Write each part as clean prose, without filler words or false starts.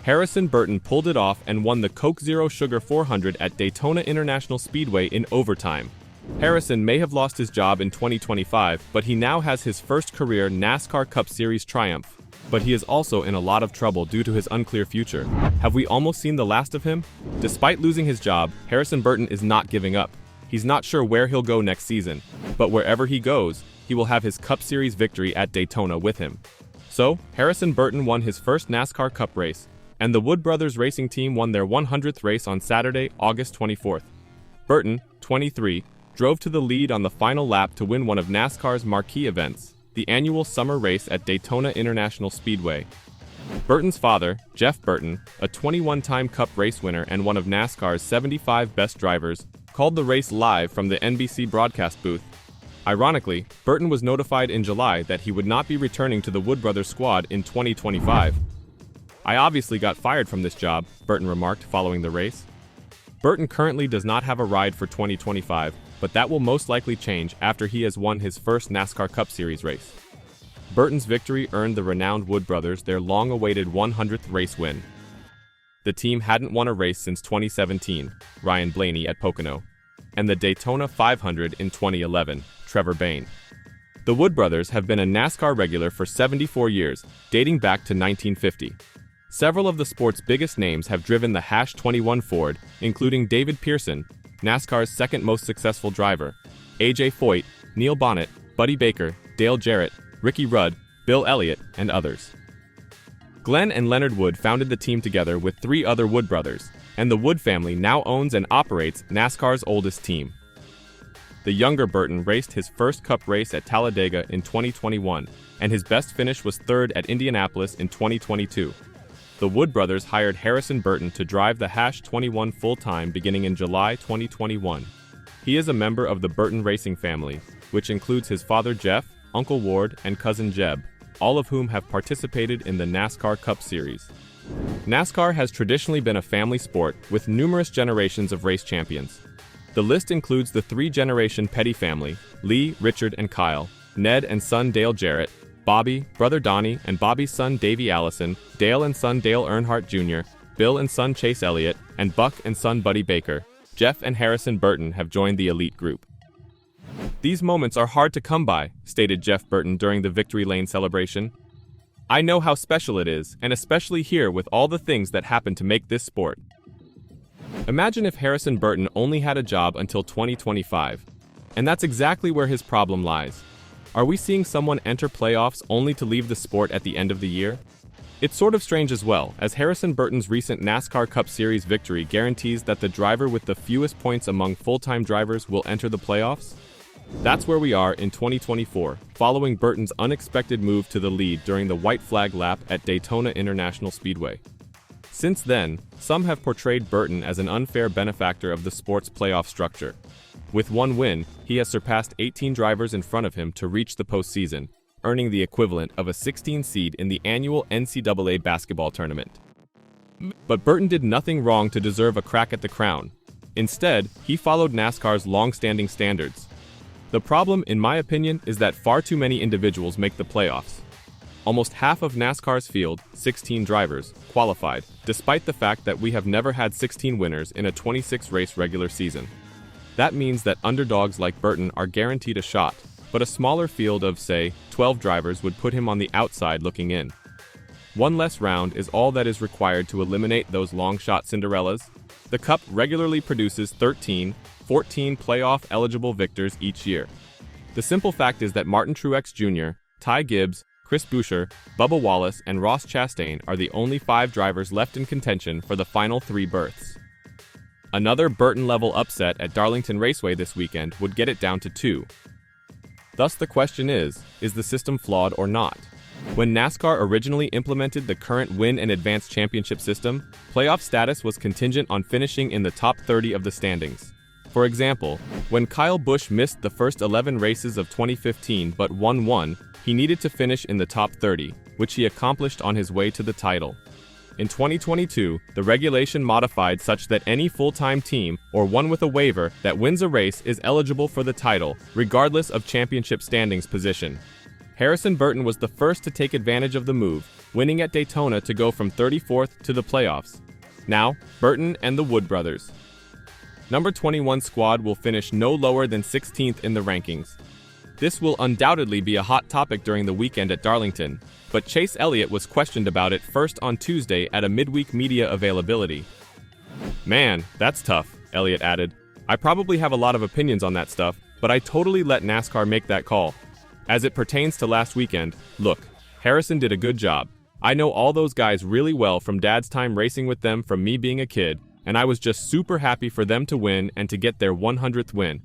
Harrison Burton pulled it off and won the Coke Zero Sugar 400 at Daytona International Speedway in overtime. Harrison may have lost his job in 2025, but he now has his first career NASCAR Cup Series triumph. But he is also in a lot of trouble due to his unclear future. Have we almost seen the last of him? Despite losing his job, Harrison Burton is not giving up. He's not sure where he'll go next season, but wherever he goes, he will have his Cup Series victory at Daytona with him. So, Harrison Burton won his first NASCAR Cup race, and the Wood Brothers racing team won their 100th race on Saturday, August 24th. Burton, 23, drove to the lead on the final lap to win one of NASCAR's marquee events, the annual summer race at Daytona International Speedway. Burton's father, Jeff Burton, a 21-time Cup race winner and one of NASCAR's 75 best drivers, called the race live from the NBC broadcast booth. Ironically, Burton was notified in July that he would not be returning to the Wood Brothers squad in 2025. "I obviously got fired from this job," Burton remarked following the race. Burton currently does not have a ride for 2025, but that will most likely change after he has won his first NASCAR Cup Series race. Burton's victory earned the renowned Wood Brothers their long-awaited 100th race win. The team hadn't won a race since 2017, Ryan Blaney at Pocono, and the Daytona 500 in 2011, Trevor Bayne. The Wood Brothers have been a NASCAR regular for 74 years, dating back to 1950. Several of the sport's biggest names have driven the #21 Ford, including David Pearson, NASCAR's second most successful driver, A.J. Foyt, Neil Bonnet, Buddy Baker, Dale Jarrett, Ricky Rudd, Bill Elliott, and others. Glenn and Leonard Wood founded the team together with 3 other Wood brothers, and the Wood family now owns and operates NASCAR's oldest team. The younger Burton raced his first Cup race at Talladega in 2021, and his best finish was 3rd at Indianapolis in 2022. The Wood brothers hired Harrison Burton to drive the #21 full-time beginning in July 2021. He is a member of the Burton racing family, which includes his father Jeff, Uncle Ward, and cousin Jeb, all of whom have participated in the NASCAR Cup Series. NASCAR has traditionally been a family sport with numerous generations of race champions. The list includes the 3-generation Petty family, Lee, Richard, and Kyle, Ned and son Dale Jarrett, Bobby, brother Donnie, and Bobby's son Davey Allison, Dale and son Dale Earnhardt Jr., Bill and son Chase Elliott, and Buck and son Buddy Baker. Jeff and Harrison Burton have joined the elite group. "These moments are hard to come by," stated Jeff Burton during the Victory Lane celebration. "I know how special it is, and especially here with all the things that happen to make this sport." Imagine if Harrison Burton only had a job until 2025. And that's exactly where his problem lies. Are we seeing someone enter playoffs only to leave the sport at the end of the year? It's sort of strange as well, as Harrison Burton's recent NASCAR Cup Series victory guarantees that the driver with the fewest points among full-time drivers will enter the playoffs. That's where we are in 2024, following Burton's unexpected move to the lead during the white flag lap at Daytona International Speedway. Since then, some have portrayed Burton as an unfair benefactor of the sport's playoff structure. With one win, he has surpassed 18 drivers in front of him to reach the postseason, earning the equivalent of a 16 seed in the annual NCAA basketball tournament. But Burton did nothing wrong to deserve a crack at the crown. Instead, he followed NASCAR's long-standing standards. The problem, in my opinion, is that far too many individuals make the playoffs. Almost half of NASCAR's field, 16 drivers, qualified, despite the fact that we have never had 16 winners in a 26-race regular season. That means that underdogs like Burton are guaranteed a shot, but a smaller field of, say, 12 drivers would put him on the outside looking in. One less round is all that is required to eliminate those long-shot Cinderellas. The Cup regularly produces 13, 14 playoff-eligible victors each year. The simple fact is that Martin Truex Jr., Ty Gibbs, Chris Buescher, Bubba Wallace, and Ross Chastain are the only 5 drivers left in contention for the final 3 berths. Another Burton-level upset at Darlington Raceway this weekend would get it down to 2. Thus the question is the system flawed or not? When NASCAR originally implemented the current Win and Advance Championship system, playoff status was contingent on finishing in the top 30 of the standings. For example, when Kyle Busch missed the first 11 races of 2015 but won one, he needed to finish in the top 30, which he accomplished on his way to the title. In 2022, the regulation modified such that any full-time team, or one with a waiver, that wins a race is eligible for the title, regardless of championship standings position. Harrison Burton was the first to take advantage of the move, winning at Daytona to go from 34th to the playoffs. Now, Burton and the Wood brothers. Number 21 squad will finish no lower than 16th in the rankings. This will undoubtedly be a hot topic during the weekend at Darlington, but Chase Elliott was questioned about it first on Tuesday at a midweek media availability. "Man, that's tough," Elliott added. "I probably have a lot of opinions on that stuff, but I totally let NASCAR make that call. As it pertains to last weekend, look, Harrison did a good job. I know all those guys really well from Dad's time racing with them from me being a kid, and I was just super happy for them to win and to get their 100th win.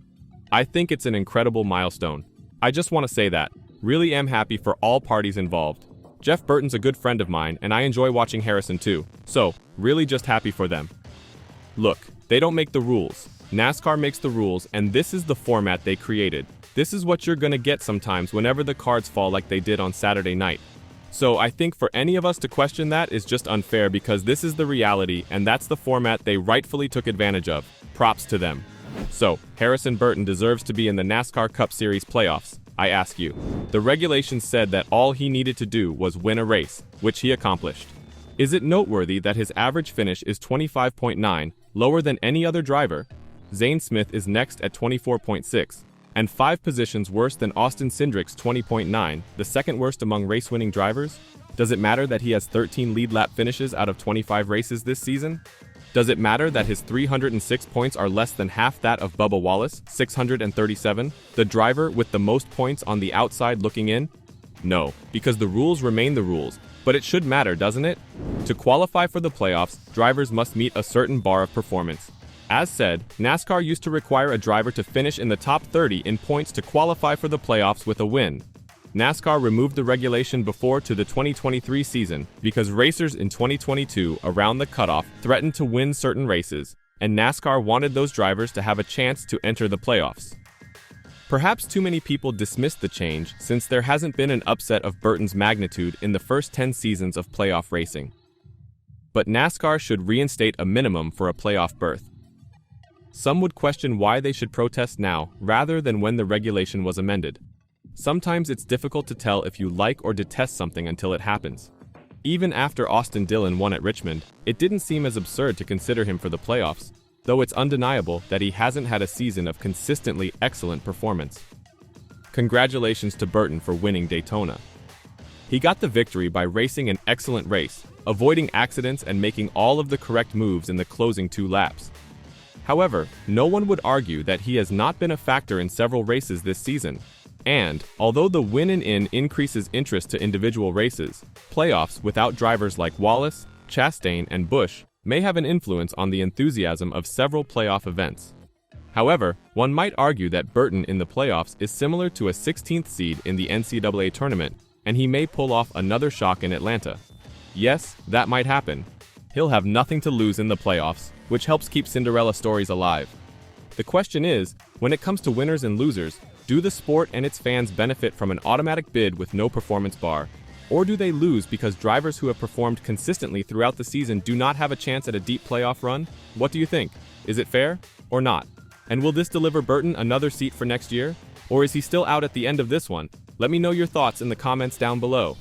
I think it's an incredible milestone. I just want to say that. Really am happy for all parties involved. Jeff Burton's a good friend of mine, and I enjoy watching Harrison too, so really just happy for them. Look, they don't make the rules. NASCAR makes the rules, and this is the format they created. This is what you're gonna get sometimes whenever the cards fall like they did on Saturday night. So I think for any of us to question that is just unfair because this is the reality and that's the format they rightfully took advantage of. Props to them. So, Harrison Burton deserves to be in the NASCAR Cup Series playoffs, I ask you. The regulations said that all he needed to do was win a race, which he accomplished. Is it noteworthy that his average finish is 25.9, lower than any other driver? Zane Smith is next at 24.6. And 5 positions worse than Austin Cindric's 20.9, the second worst among race-winning drivers? Does it matter that he has 13 lead lap finishes out of 25 races this season? Does it matter that his 306 points are less than half that of Bubba Wallace, 637, the driver with the most points on the outside looking in? No, because the rules remain the rules, but it should matter, doesn't it? To qualify for the playoffs, drivers must meet a certain bar of performance. As said, NASCAR used to require a driver to finish in the top 30 in points to qualify for the playoffs with a win. NASCAR removed the regulation before to the 2023 season because racers in 2022 around the cutoff threatened to win certain races, and NASCAR wanted those drivers to have a chance to enter the playoffs. Perhaps too many people dismissed the change since there hasn't been an upset of Burton's magnitude in the first 10 seasons of playoff racing. But NASCAR should reinstate a minimum for a playoff berth. Some would question why they should protest now rather than when the regulation was amended. Sometimes it's difficult to tell if you like or detest something until it happens. Even after Austin Dillon won at Richmond, it didn't seem as absurd to consider him for the playoffs, though it's undeniable that he hasn't had a season of consistently excellent performance. Congratulations to Burton for winning Daytona. He got the victory by racing an excellent race, avoiding accidents and making all of the correct moves in the closing 2 laps. However, no one would argue that he has not been a factor in several races this season. And, although the win and in increases interest to individual races, playoffs without drivers like Wallace, Chastain, and Busch may have an influence on the enthusiasm of several playoff events. However, one might argue that Burton in the playoffs is similar to a 16th seed in the NCAA tournament, and he may pull off another shock in Atlanta. Yes, that might happen. He'll have nothing to lose in the playoffs, which helps keep Cinderella stories alive. The question is, when it comes to winners and losers, do the sport and its fans benefit from an automatic bid with no performance bar? Or do they lose because drivers who have performed consistently throughout the season do not have a chance at a deep playoff run? What do you think? Is it fair or not? And will this deliver Burton another seat for next year? Or is he still out at the end of this one? Let me know your thoughts in the comments down below.